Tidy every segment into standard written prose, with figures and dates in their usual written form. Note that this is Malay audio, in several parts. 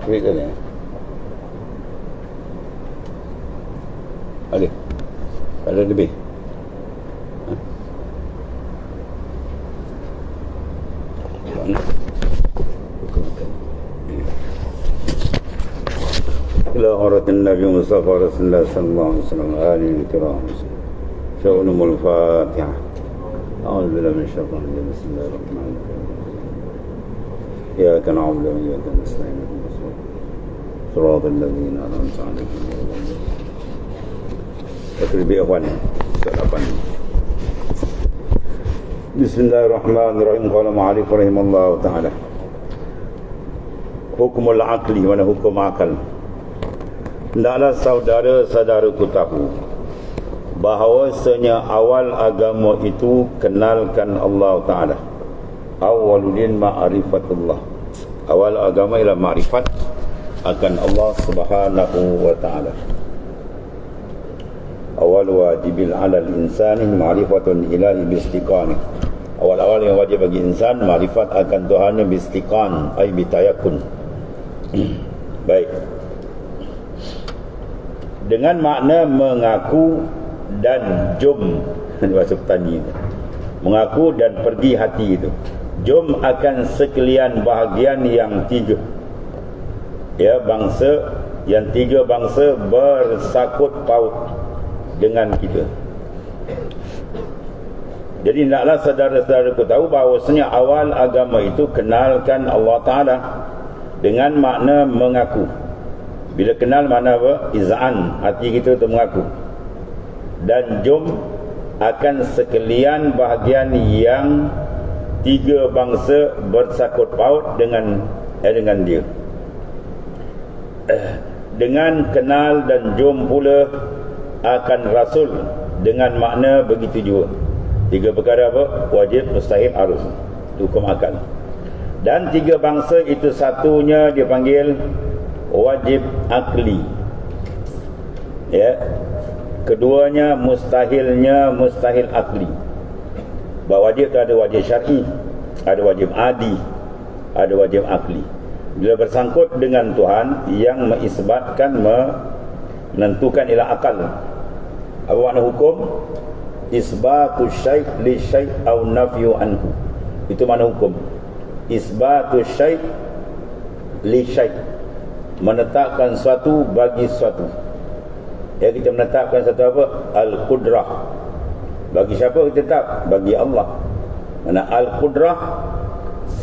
Klik kan ya? Ada? Ada lebih? Mana? إلى عورة النبي مصطفى رسول الله صلى الله عليه وسلم آله الكرام شؤونهم الفاتحة أعوذ بالله من الشيطان الرجيم بسم الله الرحمن الرحيم إياك نعبد وإياك نستعين صراط الذين أنعمت عليهم تقريبا إخوان سلام بسم الله الرحمن الرحيم قال المؤلف رحمه الله تعالى حكم العقل mana hukum akal. Hendaklah saudara-saudaraku tahu bahawasanya awal agama itu kenalkan Allah Ta'ala. Awwaluddin ma'rifatullah. Awal agama ialah ma'rifat akan Allah Subhanahu wa Ta'ala. Awal wajibil 'alal insani ma'rifatun ilahi biistiqan. Awal-awal yang wajib bagi insan ma'rifat akan Tuhannya biistiqan, ai bitayakun. Baik. Dengan makna mengaku dan jom bahasa petani itu. Mengaku dan pergi hati itu. Jom akan sekalian bahagian yang tiga. Ya, bangsa yang tiga bangsa bersakut paut dengan kita. Jadi naklah saudara-saudaraku tahu bahawasanya awal agama itu kenalkan Allah Ta'ala dengan makna mengaku. Bila kenal mana apa? Iz'an, hati kita untuk mengaku. Dan jom akan sekalian bahagian yang tiga bangsa bersakut paut dengan dia. Dengan kenal dan jom pula akan Rasul dengan makna begitu juga. Tiga perkara apa? Wajib, mustahil, harus. Hukum akal. Dan tiga bangsa itu satunya dipanggil wajib akli, ya. Keduanya mustahilnya mustahil akli. Bahawa wajib itu ada wajib syar'i, ada wajib adi, ada wajib akli. Bila bersangkut dengan Tuhan yang mengisbatkan, menentukan ialah akal. Apa makna hukum? Isbatu syai' li syai' au nafyu anhu. Itu makna hukum. Isbatu syai' li syai', menetapkan suatu bagi suatu. Ya, kita menetapkan satu apa? Al-Qudrah. Bagi siapa kita tetap? Bagi Allah. Mana Al-Qudrah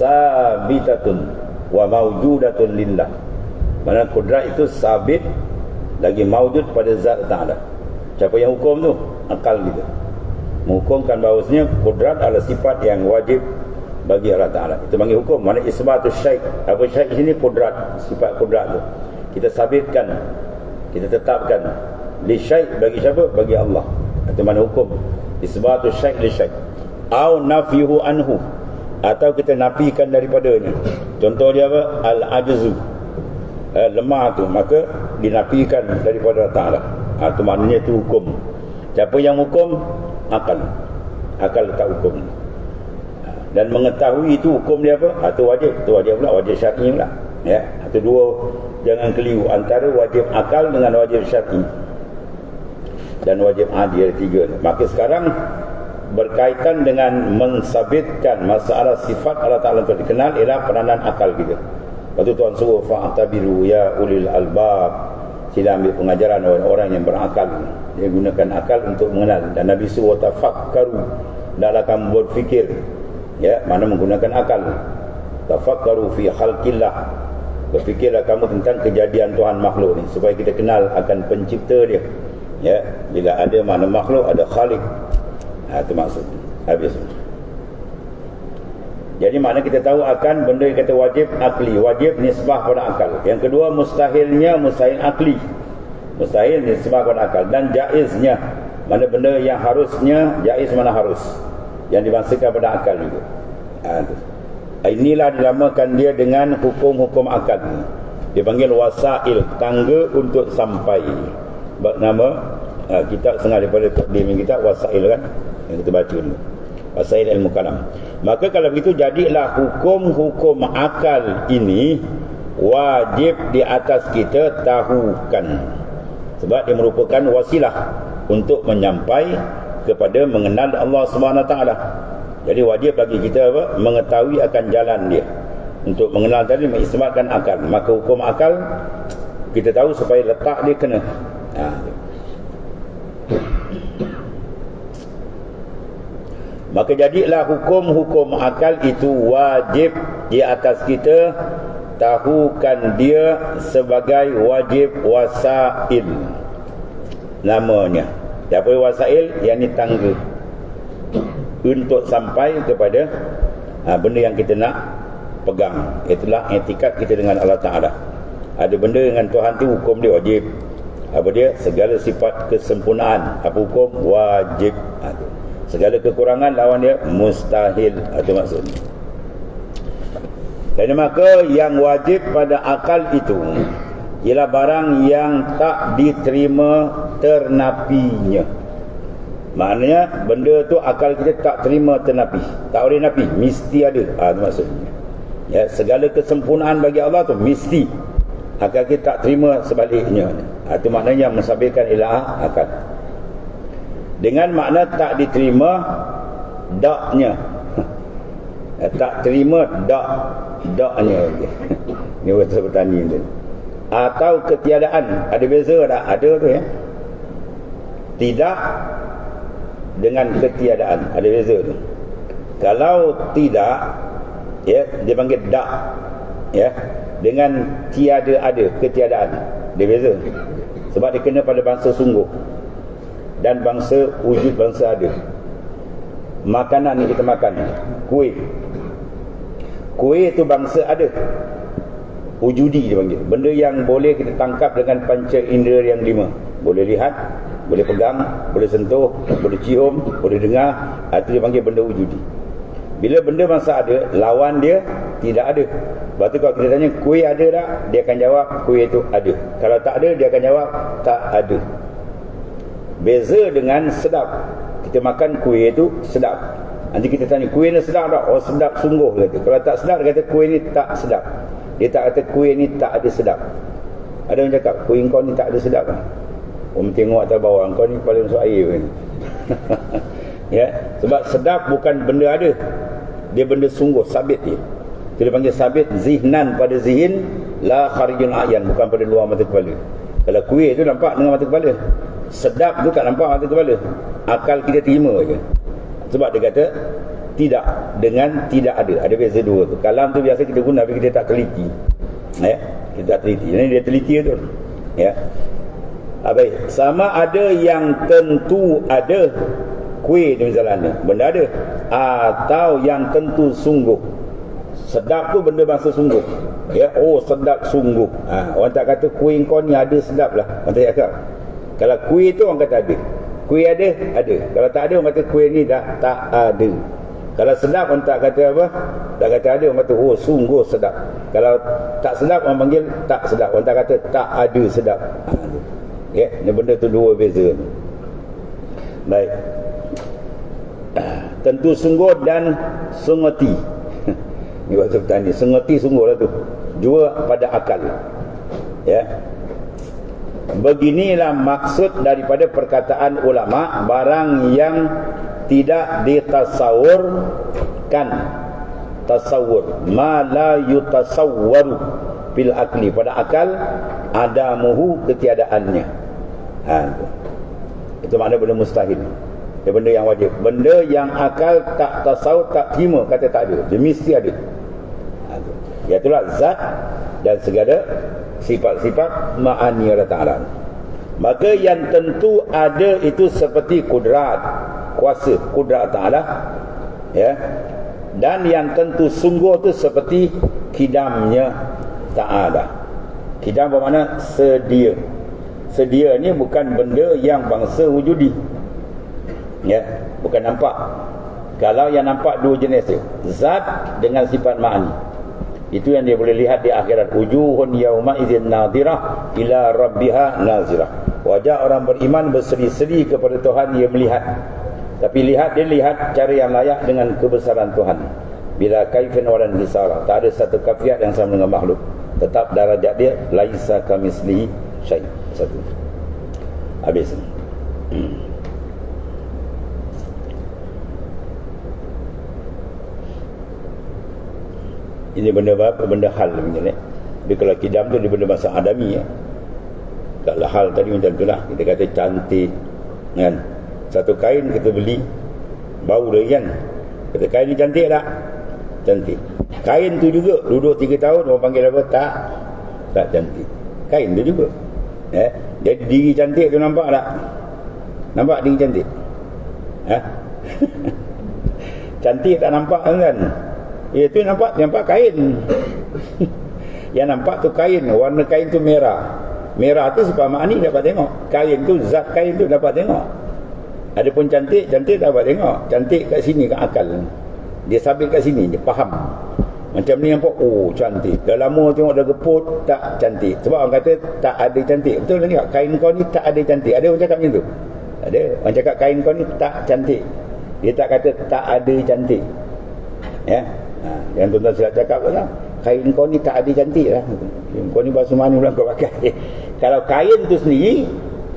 sabitatun wa mawjudatun lillah. Mana Qudrah itu sabit lagi mawjud pada zat Ta'ala. Siapa yang hukum tu? Akal kita. Menghukumkan bahawasanya Qudrah adalah sifat yang wajib bagi Allah Ta'ala. Itu panggil hukum. Mana isbatus syai'. Apa syai' sini? Qudrat. Sifat qudrat tu kita sabitkan, kita tetapkan. Li syai' bagi siapa? Bagi Allah. Itu mana hukum. Isbatus syai' li syai'. Au nafyuhu anhu, atau kita nafikan daripadanya. Contoh dia apa? Al-ajzu, lemah tu, maka dinafikan daripada Allah Ta'ala. Itu maknanya itu hukum. Siapa yang hukum? Akal. Akal tak hukum. Dan mengetahui itu hukum dia apa? Itu wajib. Itu wajib pula, wajib syar'i pula. Ya, itu dua, jangan keliru antara wajib akal dengan wajib syar'i. Dan wajib adi, ada tiga. Maka sekarang berkaitan dengan mensabitkan masalah sifat Allah Ta'ala untuk dikenal ialah peranan akal kita. Lepas tu Tuhan suruh fa'tabiru ya ulil albab. Sila ambil pengajaran orang-orang yang berakal. Dia gunakan akal untuk mengenal. Dan Nabi suruh tafakkaru, hendaklah kamu berfikir. Ya, mana menggunakan akal. Tafakkaru fi khalqillah, berfikirlah kamu tentang kejadian Tuhan makhluk ni, supaya kita kenal akan pencipta dia. Ya, bila ada makna makhluk, ada khalik. Itu maksud. Habis. Jadi makna kita tahu akan benda yang kata wajib akli, wajib nisbah pada akal. Yang kedua mustahilnya mustahil akli. Mustahil nisbah pada akal. Dan jaiznya, mana benda yang harusnya, jaiz mana harus, yang dibangsakan pada akal juga. Inilah dinamakan dia dengan hukum-hukum akal. Dia panggil wasail, tangga untuk sampai. Nama kitab setengah daripada takdim kitab wasail kan, yang kita baca dulu, wasail ilmu kalam. Maka kalau begitu jadilah hukum-hukum akal ini wajib di atas kita tahukan, sebab dia merupakan wasilah untuk menyampai kepada mengenal Allah Subhanahu Wa Taala. Jadi wajib bagi kita apa? Mengetahui akan jalan dia. Untuk mengenal tadi mengisbatkan akal. Maka hukum akal kita tahu supaya letak dia kena. Maka jadilah hukum-hukum akal itu wajib di atas kita, tahukan dia sebagai wajib wasail namanya. Apa wasail? Yang ni tangga untuk sampai kepada benda yang kita nak pegang. Itulah etikat kita dengan Allah Ta'ala. Ada benda dengan Tuhan tu hukum dia wajib. Apa dia? Segala sifat kesempurnaan. Apa hukum? Wajib. Segala kekurangan lawan dia mustahil. Itu maksudnya. Dan maka yang wajib pada akal itu ialah barang yang tak diterima ternapinya. Maknanya benda tu akal kita tak terima ternapi. Tak boleh napi, mesti ada. Itu maksudnya. Ya, segala kesempurnaan bagi Allah tu mesti. Akal kita tak terima sebaliknya. Itu maknanya mensabitkan ilah akal. Dengan makna tak diterima daknya. Tak terima daknya. Ni bahasa bertani tu. Atau ketiadaan. Ada beza tak? Ada tu ya. Tidak dengan ketiadaan. Ada beza tu. Kalau tidak, ya, dia panggil dak. Ya. Dengan tiada ada, ketiadaan. Dia beza. Sebab dia kena pada bangsa sungguh. Dan bangsa wujud, bangsa ada. Makanan ni kita makan, kuih. Kuih tu bangsa ada. Wujudi dia panggil. Benda yang boleh kita tangkap dengan panca indera yang 5. Boleh lihat, boleh pegang, boleh sentuh, boleh cium, boleh dengar. Itu dia panggil benda wujudi. Bila benda bangsa ada, lawan dia tidak ada. Lepas tu kalau kita tanya kuih ada tak, dia akan jawab kuih itu ada. Kalau tak ada, dia akan jawab tak ada. Beza dengan sedap. Kita makan kuih itu sedap. Nanti kita tanya kuih ni sedap tak? Oh sedap sungguh kata. Kalau tak sedap, dia kata kuih ni tak sedap. Dia tak kata kuih ni tak ada sedap. Ada yang cakap kuih kau ni tak ada sedap kan? Tengok atas bawah, kau ni paling masuk air kan? Ya, sebab sedap bukan benda ada. Dia benda sungguh, sabit dia. Dia panggil sabit zihnan pada zihin, la kharijul ayan, bukan pada luar mata kepala. Kalau kuih tu nampak dengan mata kepala. Sedap tu tak nampak mata kepala. Akal kita terima je. Sebab dia kata tidak dengan tidak ada. Ada beza dua tu. Kalam tu biasa kita guna tapi kita tak teliti. Ya, kita tak teliti. Jadi dia teliti tu. Ya. Baik, sama ada yang tentu ada kuih ni misalnya, benda ada, atau yang tentu sungguh. Sedap tu benda bangsa sungguh. Ya, oh sedap sungguh. Orang tak kata kuih kau ni ada sedap lah. Orang tak cakap. Kalau kuih tu orang kata ada. Kuih ada, ada. Kalau tak ada orang kata kuih ni dah tak ada. Kalau sedap orang tak kata apa? Tak kata ada, orang kata oh sungguh sedap. Kalau tak sedap orang panggil tak sedap. Orang tak kata tak ada sedap. Ya, ni benda tu dua beza. Baik. Tentu sungguh dan sungguti. Ni bahasa bertani. Sungguti sungguh lah tu. Jua pada akal. Ya. Beginilah maksud daripada perkataan ulama, barang yang tidak ditasawurkan, tasawur ma la yutasawwaru bil akli, pada akal adamuhu, ketiadaannya. Itu makna benda mustahil. Itu benda yang wajib. Benda yang akal tak tasawur, tak terima, kata tak ada, dia mesti ada. Iaitulah zat dan segala sifat-sifat ma'ani Allah Ta'ala. Maka yang tentu ada itu seperti kudrat, kuasa kudrat Ta'ala, ya. Dan yang tentu sungguh itu seperti kidamnya Ta'ala. Kidam bermakna sedia. Sedia ni bukan benda yang bangsa wujudi, ya, bukan nampak. Kalau yang nampak dua jenis tu, zat dengan sifat ma'ani. Itu yang dia boleh lihat di akhirat. Wujuhun yauma idzin nadhirah ila rabbiha nazirah. Wajah orang beriman berseri-seri kepada Tuhan, dia melihat. Tapi dia lihat cara yang layak dengan kebesaran Tuhan. Bila kaifan walan hisara, tak ada satu kafiat yang sama dengan makhluk. tetap darajat dia laisa kamislihi syai'. Satu. Habis. Ini benda apa? Benda hal macam ni. Dia kalau kidam tu dia benda bahasa adami ya. Kalau hal tadi macam itulah, kita kata cantik kan. Satu kain kita beli bau dia kan. Kata kain ni cantik tak? Cantik. Kain tu juga duduk 3 tahun orang panggil apa? Tak cantik. Kain tu juga. Jadi diri cantik tu nampak tak? Nampak diri cantik? Cantik tak nampak kan? Itu nampak kain. Yang nampak tu kain, warna kain tu merah. Merah tu sebab makni dapat tengok. Kain tu, zat kain tu dapat tengok. Adapun cantik dapat tengok. Cantik kat sini, kat akal. Dia sabit kat sini, dia faham. Macam ni nampak, oh cantik. Dah lama tengok dah geput, tak cantik. Sebab orang kata tak ada cantik. Betul tak? Kain kau ni tak ada cantik. Ada orang cakap macam tu? Ada. Orang cakap kain kau ni tak cantik. Dia tak kata tak ada cantik. Ya. Yang tuan-tuan silap cakap lah. Kain kau ni tak ada cantik lah. Kau ni bahasa mana pula kau pakai. Kalau kain tu sendiri,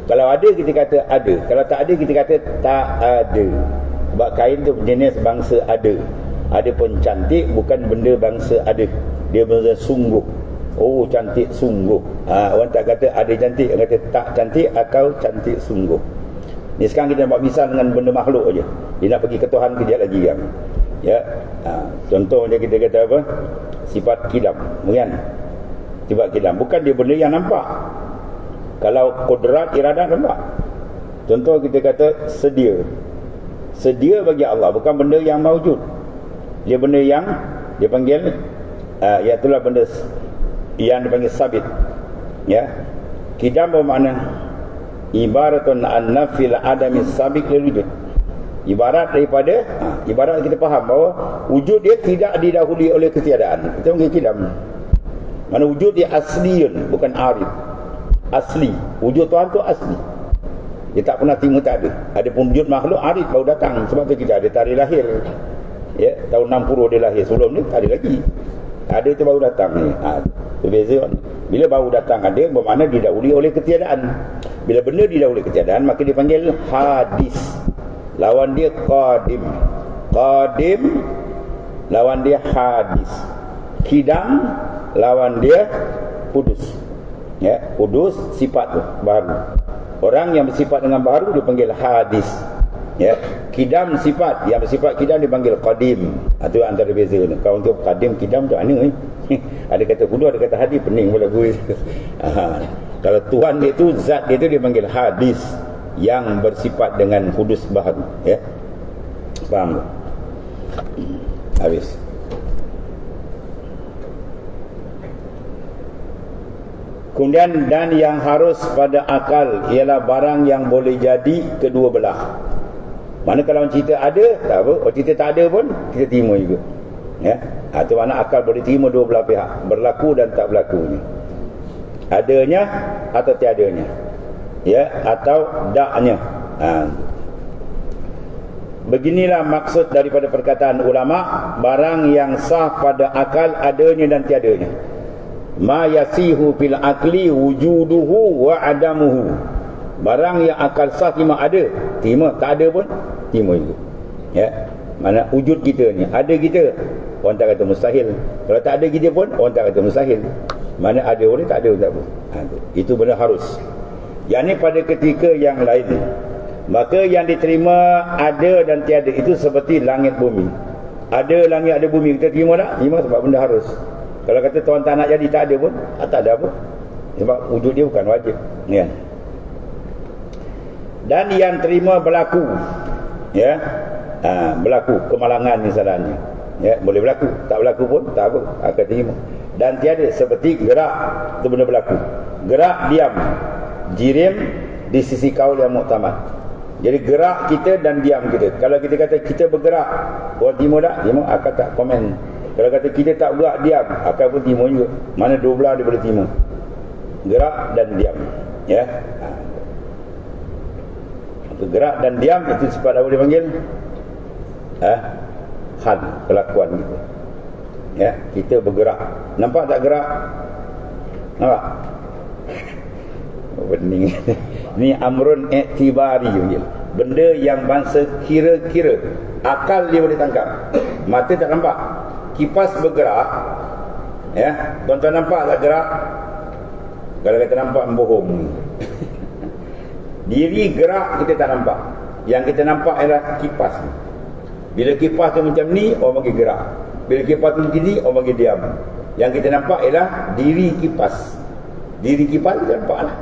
kalau ada kita kata ada. Kalau tak ada kita kata tak ada. Sebab kain tu jenis bangsa ada. Ada pun cantik bukan benda bangsa ada. Dia benda sungguh. Oh cantik sungguh. Orang tak kata ada cantik, orang kata tak cantik atau cantik sungguh. Ni sekarang kita buat misal dengan benda makhluk aja. Dia nak pergi ke Tuhan kejap lagi kan. Ya. Contoh macam kita kata apa? Sifat kidam, kan? Sifat kidam bukan dia benda yang nampak. Kalau kodrat iradah nampak. Contoh kita kata sedia. Sedia bagi Allah bukan benda yang maujud. Dia benda yang dia panggil itulah benda yang dipanggil sabit. Ya. Kidam bermakna ibaratun an nafil adami sabik lil wujud. Ibarat daripada ibarat kita faham bahawa wujud dia tidak didahului oleh ketiadaan. Itu panggil kidam. Mana wujud dia asliyun, bukan arid. Asli. Wujud Tuhan tu asli. Dia tak pernah timur tak ada. Adapun wujud makhluk arid baru datang. Sebab tu kita ada tarikh lahir. Ya, tahun 60 dia lahir. Sebelum ni tak ada lagi. Ada tu baru datang ni. Itu beza. Bila baru datang ada bermakna didahului oleh ketiadaan. Bila benda didahului ketiadaan maka dipanggil hadis. Lawan dia qadim. Qadim lawan dia hadis. Kidam lawan dia kudus. Ya, kudus sifat tu baru. Orang yang bersifat dengan baru dipanggil hadis. Ya, kidam sifat, yang bersifat kidam dipanggil qadim. Itu antara beza ni. Kalau untuk qadim kidam tu mana ada kata kudus, ada kata hadis, pening pula gue. Kalau Tuhan dia tu zat dia tu dipanggil hadis, yang bersifat dengan kudus baharu. Ya, faham tak? Habis. Kemudian dan yang harus pada akal ialah barang yang boleh jadi kedua belah. Mana kalau orang cerita ada, tak apa. Orang cerita tak ada pun kita terima juga. Ya, itu mana akal boleh terima dua belah pihak, berlaku dan tak berlakunya, adanya atau tiadanya, ya, atau daknya. Beginilah maksud daripada perkataan ulama, barang yang sah pada akal adanya dan tiadanya. Ma yasihu fil akli wujuduhu wa adamuhu. Barang yang akal sah terima ada, terima, tak ada pun terima juga. Ya, mana wujud kita ni, ada kita, orang tak kata mustahil. Kalau tak ada kita pun orang tak kata mustahil. Mana ada orang tak ada tak apa. Itu benda harus. Yang ni pada ketika yang lain, maka yang diterima ada dan tiada itu seperti langit bumi. Ada langit ada bumi, kita terima tak? Terima sebab benda harus. Kalau kata Tuhan tak nak jadi, tak ada pun tak ada apa. Sebab wujud dia bukan wajib, ya. Dan yang terima berlaku, ya, berlaku kemalangan misalnya, ya, boleh berlaku, tak berlaku pun tak apa, akan terima. Dan tiada seperti gerak, itu benda berlaku. Gerak diam, jirim di sisi kaul yang muktamad. Jadi gerak kita dan diam kita. Kalau kita kata kita bergerak, orang terima tak? Terima, akan tak komen. Kalau kata kita tak bergerak, diam, akan pun terima juga. Mana dua belah dia boleh terima, gerak dan diam, ya. Gerak dan diam itu sifat apa dipanggil? Hal, kelakuan kita. Ya, kita bergerak. Nampak tak gerak? Nampak? Bening. Ni amrun i'tibari. Benda yang bangsa kira-kira. Akal dia boleh tangkap. Mata tak nampak. Kipas bergerak. Ya, tuan-tuan nampak tak gerak? Kalau kita nampak bohong. Diri gerak kita tak nampak. Yang kita nampak ialah kipas. Bila kipas tu macam ni, orang bagi gerak. Bila kipas tu gini, orang bagi diam. Yang kita nampak ialah diri kipas. Diri kipas kita nampak lah.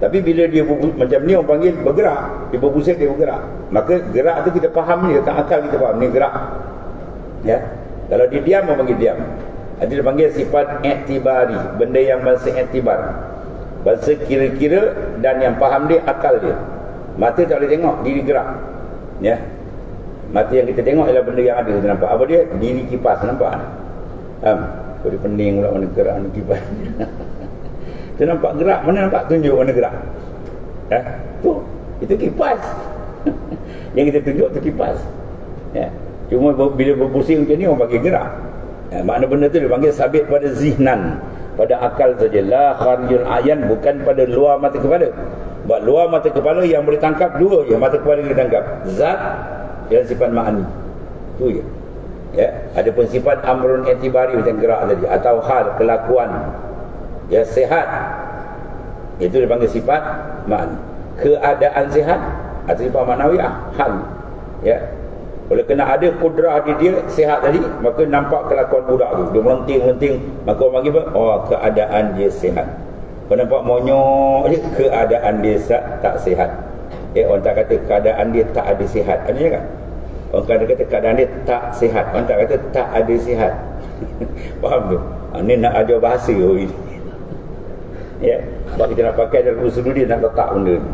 Tapi bila dia macam ni, orang panggil bergerak. Dia berpusat, dia bergerak. Maka gerak tu kita faham ni, dekat akal kita faham ni gerak. Ya. Kalau dia diam, orang panggil diam. Ada dia panggil sifat i'tibari, benda yang bahasa i'tibar, bahasa kira-kira, dan yang faham dia akal dia. Mata tak boleh tengok, diri gerak. Ya. Mata yang kita tengok ialah benda yang ada, kita nampak. Apa dia? Diri kipas, nampak? Kau dia pening pula mana gerak mana kipas. Kita nampak gerak, mana nampak tunjuk mana gerak. Ya. Tu, itu kipas. Yang kita tunjuk tu kipas. Ya. Cuma bila berpusing macam ni, orang bagi gerak. Ya, makna benda tu dia panggil sabit pada zihnan, pada akal saja. La kharijul ayan, bukan pada luar mata kepala. Sebab luar mata kepala yang boleh tangkap dua je, mata kepala boleh tangkap zat dan sifat ma'ani. Tu je. Ya, ada pun sifat amrun i'tibari macam gerak tadi, atau hal, kelakuan. Ya, sehat. Itu dipanggil sifat ma'ani. Keadaan sehat atau sifat ma'nawiyah, hal. Ya. Oleh kena ada kudrah di dia sihat tadi, maka nampak kelakuan budak tu, dia melenting-melenting, maka orang panggil apa? Oh, keadaan dia sihat. Kalau nampak monyok je, keadaan dia tak sihat. Orang tak kata keadaan dia tak ada sihat. Ada kan? Orang kata keadaan dia tak sihat. Orang tak kata tak ada sihat. Faham tu? Ni nak ajar bahasa ini. Ya, sebab kita nak pakai dalam usul dia, nak letak benda ni.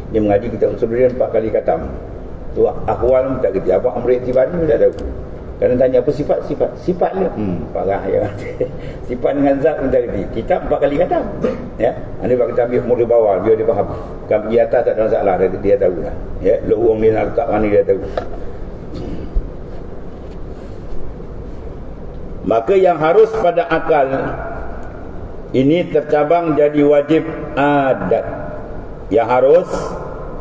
Dia mengaji kita usul dia 4 kali khatam. Tu ahwal tak kerti. Apa amr i'tibari pun tak tahu. Kadang tanya apa sifat? Sifat dia. Parah ya. Sifat dengan zat pun tak kerti. Kitab 4 kali khatam. Ya. Anda buat kita ambil umur di bawah, biar dia faham. Kan pergi atas tak ada masalah, dia tahu lah. Ya, lorong dia nak letak mana dia tahu. Maka yang harus pada akal ini tercabang jadi wajib adat. Yang harus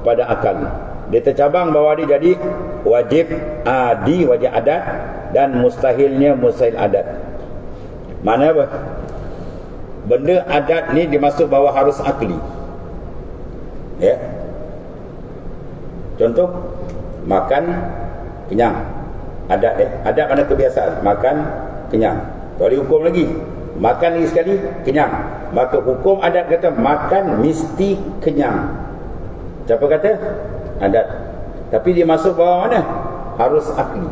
pada akal, dia tercabang bahawa dia jadi wajib adi, wajib adat, dan mustahilnya mustahil adat. Mana apa? Benda adat ni dimasuk bawah harus akli. Ya. Contoh, makan kenyang. Adat adat mana kebiasaan, makan kenyang. Boleh hukum lagi, makan lagi sekali kenyang. Maka hukum adat kata makan mesti kenyang. Siapa kata? Adat. Tapi dia masuk bawah mana? Harus akli.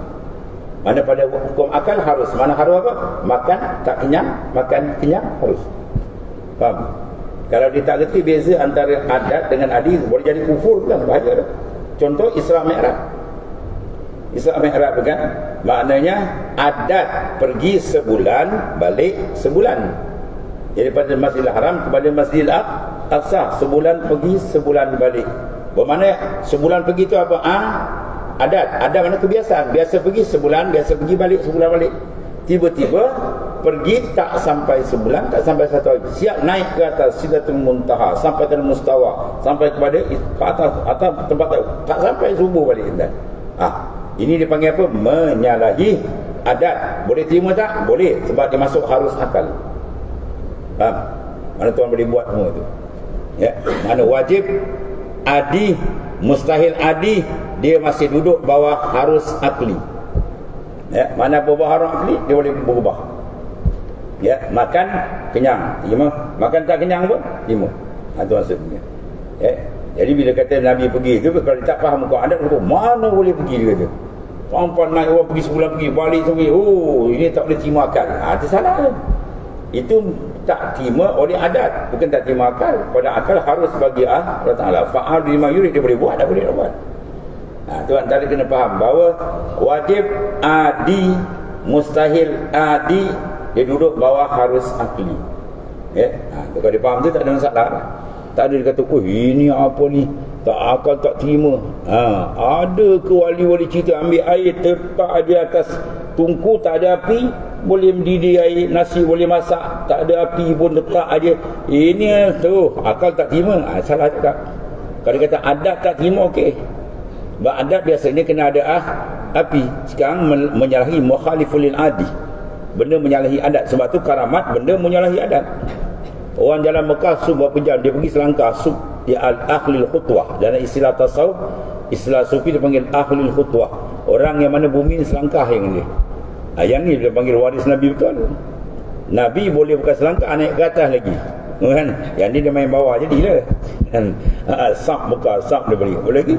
Mana pada hukum akal harus. Mana harus apa? Makan tak kenyang, makan kenyang harus. Faham? Kalau dia tak kerti beza antara adat dengan adi, boleh jadi kufur kan, bahaya dah. Contoh Isra Mi'raj. Isra Mi'raj kan? Maknanya adat pergi sebulan, balik sebulan. Jadi daripada Masjidil Haram kepada Masjidil Aqsa, sebulan pergi, sebulan balik. Bermakna sebulan pergi itu apa? Adat. Adat mana kebiasaan. Biasa pergi sebulan, biasa pergi balik, sebulan balik. Tiba-tiba pergi tak sampai sebulan, tak sampai 1 hari. Siap naik ke atas Sidratul Muntaha, sampai ke Mustawa, sampai kepada atas tempat tak sampai subuh balik. Ini dipanggil apa? Menyalahi adat. Boleh terima tak? Boleh, sebab dia masuk harus akal. Faham? Mana tuan boleh buat semua tu. Ya, mana wajib adi, mustahil adi, dia masih duduk bawah harus akli. Ya, mana bawah harus akli, dia boleh berubah. Ya, makan kenyang, terima. Makan tak kenyang pun terima. Itu maksudnya. Ya. Jadi bila kata Nabi pergi tu, kalau dia tak faham kau adat, mana boleh pergi dia kata. Sampai naik orang pergi sebulan pergi, balik pergi. Oh, ini tak boleh terima akal. Itu salah. Itu tak terima oleh adat, bukan tak terima akal. Pada akal harus bagi Allah Ta'ala. Fa'al lima yurid, dia boleh buat, tak boleh buat. Tu antara kena faham bahawa wajib adi, mustahil adi, dia duduk bawah harus akli. Ya, kalau dia faham tu tak ada masalah. Tak ada dia kata, oh ini apa ni, tak akal tak terima. Ada ke wali-wali cerita ambil air, letak di atas tungku, tak ada api, boleh mendidih air, nasi boleh masak, tak ada api pun letak aja. Ini tu akal tak terima. Salah cakap. Kalau kata adat tak terima, okey. Sebab adat biasanya kena ada api. Sekarang menyalahi mukhaliful lil adi. Benda menyalahi adat. Sebab tu karamat benda menyalahi adat. Orang jalan Mekah berapa jam dia pergi selangkah dia ahlul khutwah. Dalam istilah tasawuf, istilah sufi dipanggil ahlul khutwah. Orang yang mana bumi selangkah yang ni. Yang ni dia panggil waris Nabi betul. Nabi boleh bukan selangkah naik ke atas lagi. Kan? Yang ni dia main bawah jadilah. Kan? Sab buka, sab dia boleh lagi.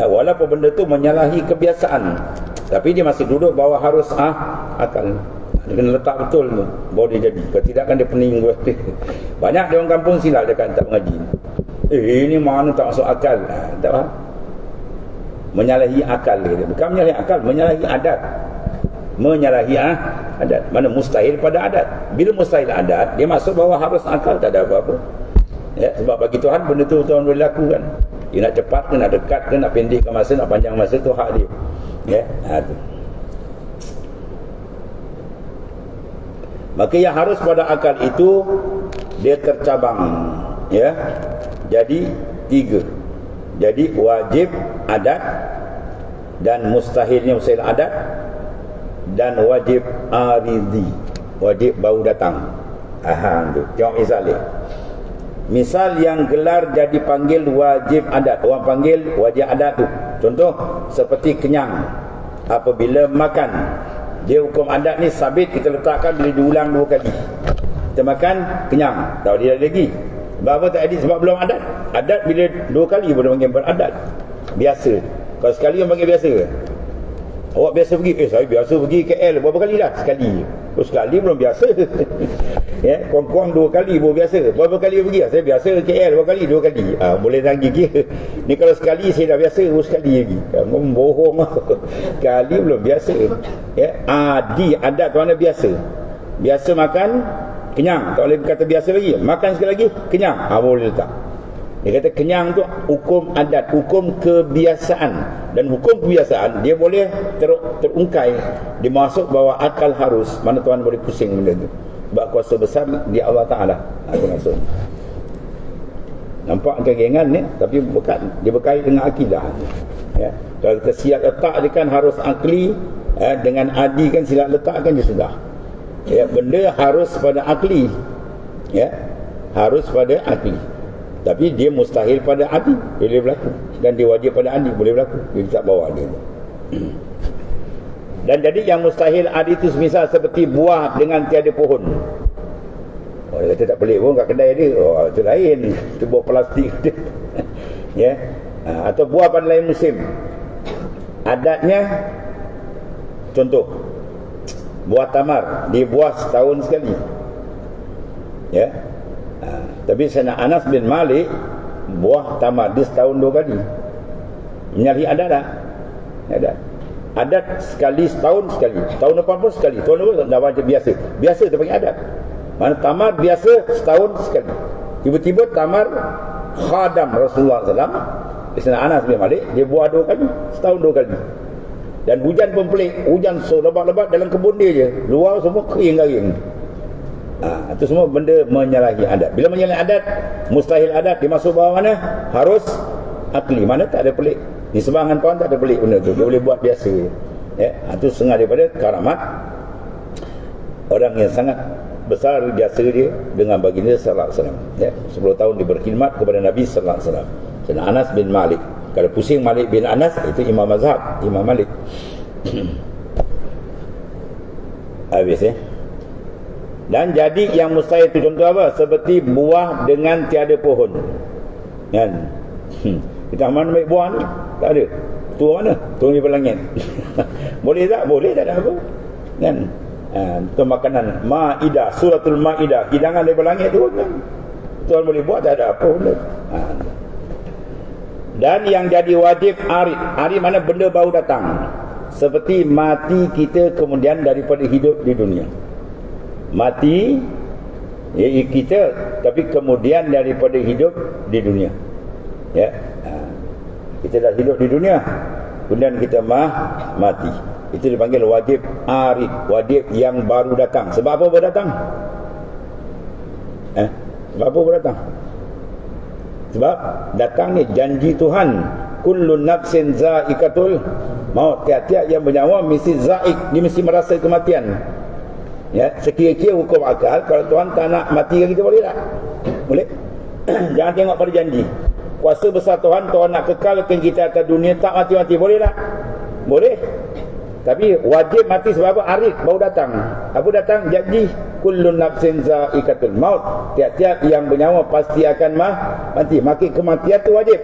Walaupun benda tu menyalahi kebiasaan, tapi dia masih duduk bawah harus akal. Dia kena letak betul tu baru dia jadi. Kalau tidak kan dia pening. Banyak dia orang kampung silap dia kan tak mengaji. Ini mana tak masuk akal. Tak faham. Menyalahi akal dia. Bukan menyalahi akal, menyalahi adat. Menyalahi adat. Mana mustahil pada adat. Bila mustahil adat, dia masuk bawah harus akal, tak ada apa-apa. Ya, sebab bagi Tuhan benda tu Tuhan boleh lakukan. Dia nak cepat ke, nak dekat ke, nak pendekkan masa, nak panjang masa, tu hak dia. Ya, tu. Maka yang harus pada akal itu dia tercabang, ya. Jadi 3. Jadi wajib adat, dan mustahilnya mustahil adat, dan wajib aridi, wajib baru datang. Tu. Tengok misal dia. Misal yang gelar jadi panggil wajib adat, orang panggil wajib adat tu. Contoh seperti kenyang. Apabila makan, dia hukum adat ni sabit, kita letakkan boleh diulang 2 kali. Kita makan kenyang, tahu dia lagi. Sebab apa tak adil? Sebab belum adat. Adat bila 2 kali boleh panggil beradat. Biasa. Kalau sekali orang panggil biasa. Awak biasa pergi, saya biasa pergi KL berapa kali dah? Sekali. Sekali belum biasa. Ya, kurang-kurang 2 kali baru biasa. Berapa kali pergi? Saya biasa KL berapa kali? 2 kali. Boleh lagi kira. Ni kalau sekali saya dah biasa, baru sekali lagi. Bohong. Sekali belum biasa. Ya, adat tu mana biasa. Biasa makan kenyang, tak boleh kata biasa lagi. Makan sekali lagi kenyang, boleh letak. Dia kata kenyang tu hukum adat, hukum kebiasaan. Dan hukum kebiasaan dia boleh terungkai, dia masuk bawah akal harus. Mana Tuhan boleh pusing benda tu. Sebab kuasa besar di Allah Ta'ala. Itu maksud. Nampak kegengan ni, tapi bukan. Dia berkait dengan akidah. Ya. Kalau kita siap letak dia kan harus akli, dengan adi kan silap letak kan dia sudah. Ya, benda harus pada akli. Ya. Harus pada akli. Tapi dia mustahil pada adi, boleh berlaku. Dan dia wajib pada adi, boleh berlaku. Dia tak bawa dia. Dan jadi yang mustahil adi itu semisal seperti buah dengan tiada pohon. Dia kata tak pelik pun kat kedai dia. Itu lain. Itu buah plastik. Ya. Atau buah pada lain musim. Adatnya, contoh, buah tamar, dia buah setahun sekali. Ya. Tapi Sayyidina Anas bin Malik buah tamar dia setahun 2 kali. Menyalahi adat tak? Adat sekali setahun sekali. Tahun depan pun sekali. Tahun depan dah wajib biasa. Biasa dia panggil adat. Mana tamar biasa setahun sekali. Tiba-tiba tamar khadam Rasulullah SAW, Sayyidina Anas bin Malik, dia buah 2 kali, setahun 2 kali. Dan hujan pun pelik. Hujan so lebat-lebat dalam kebun dia je. Luar semua kering-kering. Itu semua benda menyalahi adat. Bila menyalahi adat, mustahil adat, dia masuk bawah mana? Harus akli. Mana tak ada pelik. Di sebahagian kawan tak ada pelik benda tu. Dia boleh buat biasa. Ya, itu setengah daripada karamat orang yang sangat besar jasa dia dengan baginda sallallahu alaihi wasallam. Ya, 10 tahun dia berkhidmat kepada Nabi sallallahu alaihi wasallam. Sayyidina Anas bin Malik. Kalau pusing Malik bin Anas, itu imam mazhab, Imam Malik. Habis Dan jadi yang mustahil itu contoh apa? Seperti buah dengan tiada pohon. Kan? Kita mana ambil buah ni? Tak ada. Turun mana? Turun di langit. Boleh tak? Boleh, tak ada apa. Kan? Itu makanan Ma'idah, suratul Ma'idah, hidangan dari langit turun kan? Tuhan boleh buat, tak ada apa pun. Dan yang jadi wajib arid. Arid mana? Benda baru datang. Seperti mati kita kemudian daripada hidup di dunia. Mati ya, kita, tapi kemudian daripada hidup di dunia. Ya, kita dah hidup di dunia, kemudian kita mati. Itu dipanggil wajib arid, wajib yang baru datang. Sebab apa baru datang? Sebab apa baru datang? Sebab datang ni janji Tuhan, kullu nafsin za'iqatul maut. Tiap-tiap yang bernyawa mesti za'iq, dia mesti merasa kematian. Ya, sekira-kira hukum akal, kalau Tuhan tak nak matikan kita, boleh tak? Boleh? Jangan tengok pada janji. Kuasa besar Tuhan, Tuhan nak kekalkan kita atas dunia, tak mati-mati, boleh tak? Boleh. Tapi wajib mati sebab apa? Arid, baru datang. Apa datang? Janji kullu nafsin za'iqatul maut. Tiap-tiap yang bernyawa pasti akan mati. Maka kematian tu wajib.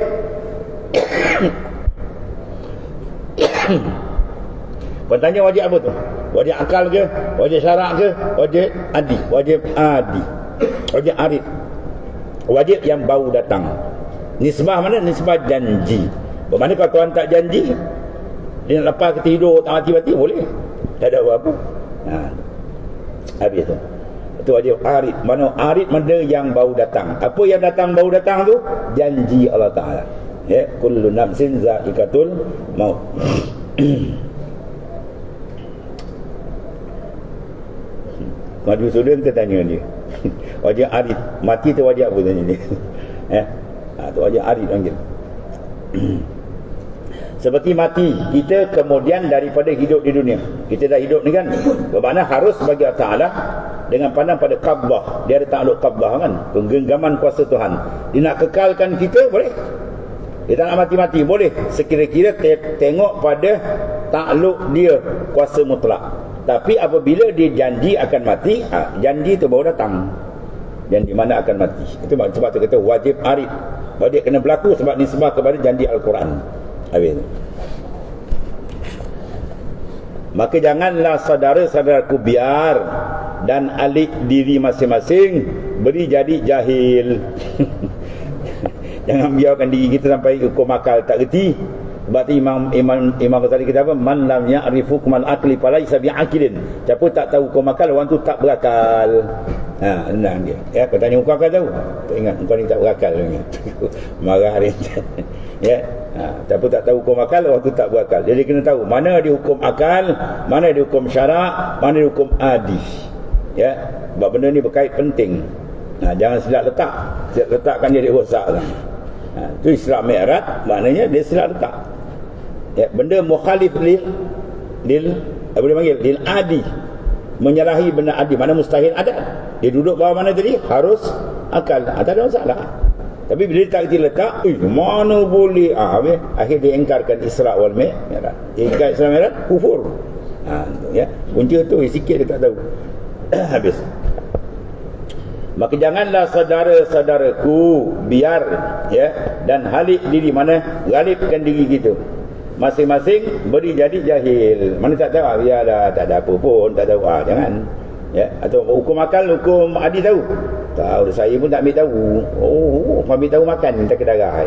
Bertanya wajib apa tu? Wajib akal ke? Wajib syarak ke? Wajib adi? Wajib adi. Wajib arid. Wajib yang baru datang. Nisbah mana? Nisbah janji. Bermakna kalau Tuhan tak janji, dia nak lepas kita hidup tak mati-mati, boleh. Tak ada apa-apa. Habis tu. Itu wajib arid. Mana arid mana yang baru datang. Apa yang datang baru datang tu? Janji Allah Ta'ala. Ya, kullu nafsin za'iqatul maut. Maju student kita tanya dia. Wajib arid. Mati tu wajib apa tanya dia. Tu wajib arid panggil. Seperti mati, kita kemudian daripada hidup di dunia. Kita dah hidup ni kan, bermakna harus bagi Allah Ta'ala dengan pandang pada qabdah. Dia ada takluk qabdah kan, penggenggaman kuasa Tuhan. Dia nak kekalkan kita, boleh. Dia tak nak mati-mati, boleh. Sekira-kira tengok pada takluk dia, kuasa mutlak. Tapi apabila dia janji akan mati, janji tu baru datang. Janji mana akan mati. Itu sebab tu kata wajib arid. Bahawa dia kena berlaku sebab nisbah kepada janji Al-Quran. Habis. Maka janganlah saudara-saudaraku biar dan alik diri masing-masing beri jadi jahil. Jangan biarkan diri kita sampai hukum akal tak reti. Sebab tu Imam Ghazali kita apa? Man lam ya'rif hukmal aqli falaysa bi'aqilin. Siapa tak tahu hukum akal, orang tu tak berakal. Senang dia. Ya, kau tanya hukum akal tahu? Tak ingat, kau ni tak berakal. Marah hari ni. Ya. Siapa tak tahu hukum akal, orang tu tak berakal. Jadi kena tahu mana dia hukum akal, mana dia hukum syarak, mana dia hukum adi. Ya. Sebab benda ni berkait penting. Jangan silap letak. Silap letakkan dia rosakkan. Itu istilah mi'rad, maknanya dia silap letak. Ya, benda mukhalif apa dia panggil? Lil adi. Menyalahi benda adi, mana mustahil adat. Dia duduk bawah mana tadi? Harus akal. Tak ada masalah. Tapi bila dia tak letak, mana boleh? Akhir dia engkarkan Isra wal Mi'raj. Dia engkar Isra Mi'raj, kufur. Ya, punca tu sikit dia tak tahu. Habis. Maka janganlah saudara-saudaraku biar ya dan halik diri, mana galibkan diri kita. Masing-masing beri jadi jahil. Mana tak tahu, biarlah, tak ada apa pun, tak tahu. Jangan. Ya, atau hukum akal, hukum adi tahu. Tahu, saya pun tak ambil tahu. Ambil tahu makan tak ke darah.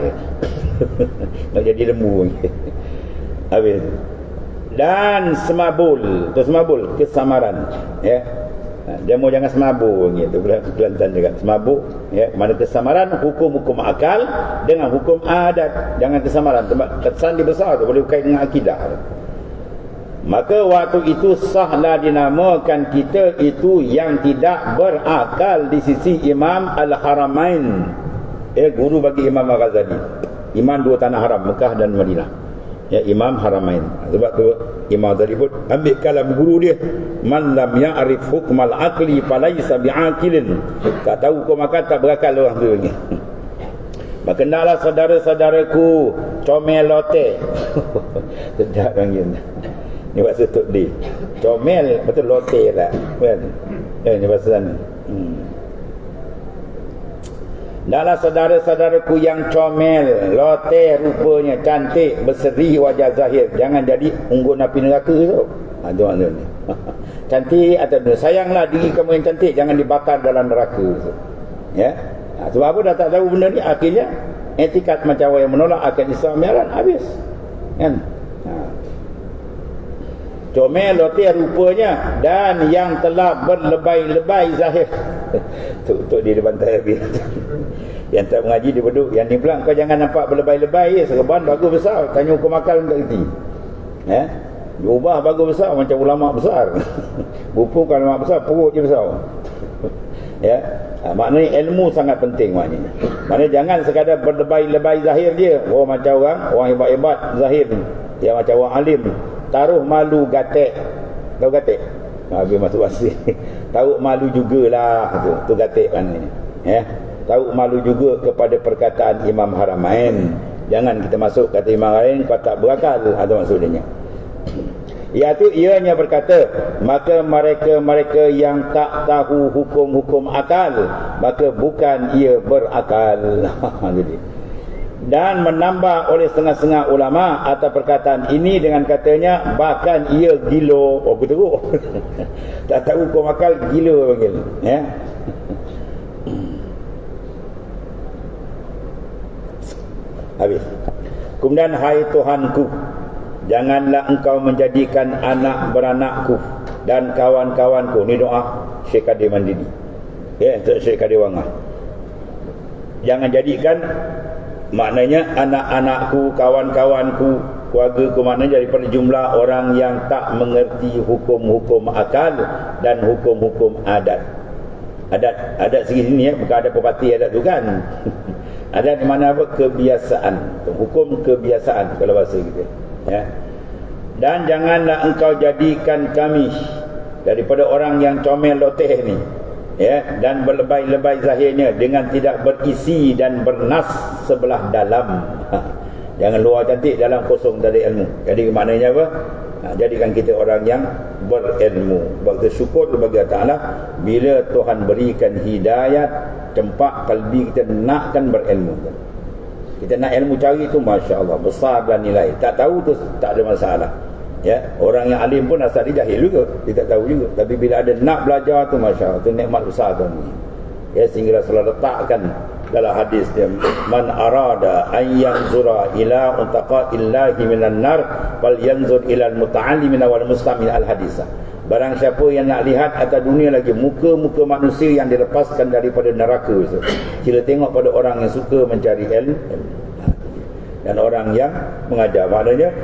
Nak jadi lembu. Habis. Dan semabul, tu semabul kesamaran, ya. Dia mau jangan semabuk gitu, Kelantan juga semabuk ya, mana kesamaran hukum-hukum akal dengan hukum adat. Jangan kesamaran, kesan dia besar tu, boleh berkait dengan akidah. Maka waktu itu sahlah dinamakan kita itu yang tidak berakal di sisi Imam Al-Haramain, guru bagi Imam Al-Ghazali, imam dua tanah haram, Mekah dan Madinah. Ya, Imam Haramain. Sebab tu Imam Ghazali pun ambil kalam guru dia, man lam ya'rif hukmal aqli falaysa bi'aqilin. Tak tahu hukum akal, tak berakal orang tu ni. Maka hendaklah saudara-saudaraku comel lote. Sedap panggil. Ni bahasa Tok D. Comel betul, lote lah. Kan? Ni bahasa sana. Hendaklah saudara-saudaraku yang comel, lote rupanya, cantik, berseri wajah zahir. Jangan jadi unggun api neraka tu. Itu maksudnya. Cantik atau sayanglah diri kamu yang cantik, jangan dibakar dalam neraka tu. Ya. Sebab apa dah tak tahu benda ni, akhirnya etikat macam orang yang menolak akan Isra Mi'raj habis. Kan? Comel lote rupanya dan yang telah berlebay-lebay zahir. Tuk dia bantai habis. Yang tak mengaji dia berduk, yang ni pula kau jangan nampak berlebay-lebay, serban bagus besar, tanya hukum akal tak reti. Ya. Jubah bagus besar macam ulama besar. Bukan ulama besar, perut je besar. Ya. Maknanya ilmu sangat penting maknanya. Maknanya jangan sekadar berlebay-lebay zahir dia. Oh macam orang hebat-hebat zahir ni. Dia macam orang alim. Taruh malu gatek. Tahu gatek? Habis masuk asli. Taruh malu jugalah tu gatek maknanya. Ya. Taruh malu juga kepada perkataan Imam Haramain. Jangan kita masuk kata Imam Haramain kau tak berakal. Itu maksudnya. Iaitu ianya berkata, maka mereka yang tak tahu hukum-hukum akal, maka bukan ia berakal. Jadi, dan menambah oleh setengah-setengah ulama atas perkataan ini dengan katanya bahkan ia gila. Oh betul. Tak tahu hukum akal, gila panggil. Ya. Habis. Kemudian hai Tuhanku, janganlah engkau menjadikan anak beranakku dan kawan-kawanku. Ni doa Syekh Kadir Mandiri. Ya, untuk Syekh Kadir Wangah. Jangan jadikan, maknanya anak-anakku, kawan-kawanku, keluargaku, maknanya daripada jumlah orang yang tak mengerti hukum-hukum akal dan hukum-hukum adat. Adat segi sini ya, bukan ada pepatih adat tu kan. Adat di mana apa? Kebiasaan. Hukum kebiasaan kalau bahasa kita. Ya. Dan janganlah engkau jadikan kami daripada orang yang comel loteh ni, ya, dan berlebay-lebay zahirnya dengan tidak berisi dan bernas sebelah dalam. Jangan luar cantik, dalam kosong dari ilmu. Jadi maknanya apa? Jadikan kita orang yang berilmu. Waktu syukur bagi Allah Ta'ala bila Tuhan berikan hidayat, tempat kalbi kita nakkan berilmu. Kita nak ilmu cari tu Masya Allah besar dan nilai. Tak tahu tu tak ada masalah. Ya, orang yang alim pun asal dia jahil juga, dia tak tahu juga. Tapi bila ada nak belajar tu Masya Allah, tu nikmat besar tu. Ya, sehingga Rasulullah letakkan dalam hadis dia, man arada an yanzura ila untaqaillahi minan nar fal yanzur ila al-muta'allimin wal mustamil al-hadisah. Barang siapa yang nak lihat atas dunia lagi muka-muka manusia yang dilepaskan daripada neraka itu, sila tengok pada orang yang suka mencari ilmu dan orang yang mengajar. Maknanya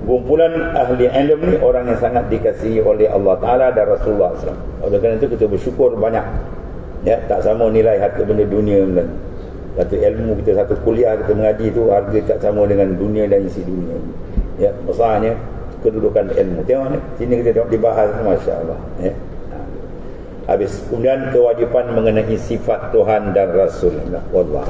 kumpulan ahli ilmu ni orang yang sangat dikasihi oleh Allah Ta'ala dan Rasulullah SAW. Oleh kerana itu kita bersyukur banyak. Ya, tak sama nilai harga benda dunia kan. Satu ilmu kita, satu kuliah kita mengaji tu harga tak sama dengan dunia dan isi dunia. Ya, besarnya kedudukan ilmu. Tengok ni, sini kita tengok dibahas, Masya Allah. Ya. Habis. Kemudian kewajipan mengenai sifat Tuhan dan Rasul. Wallah.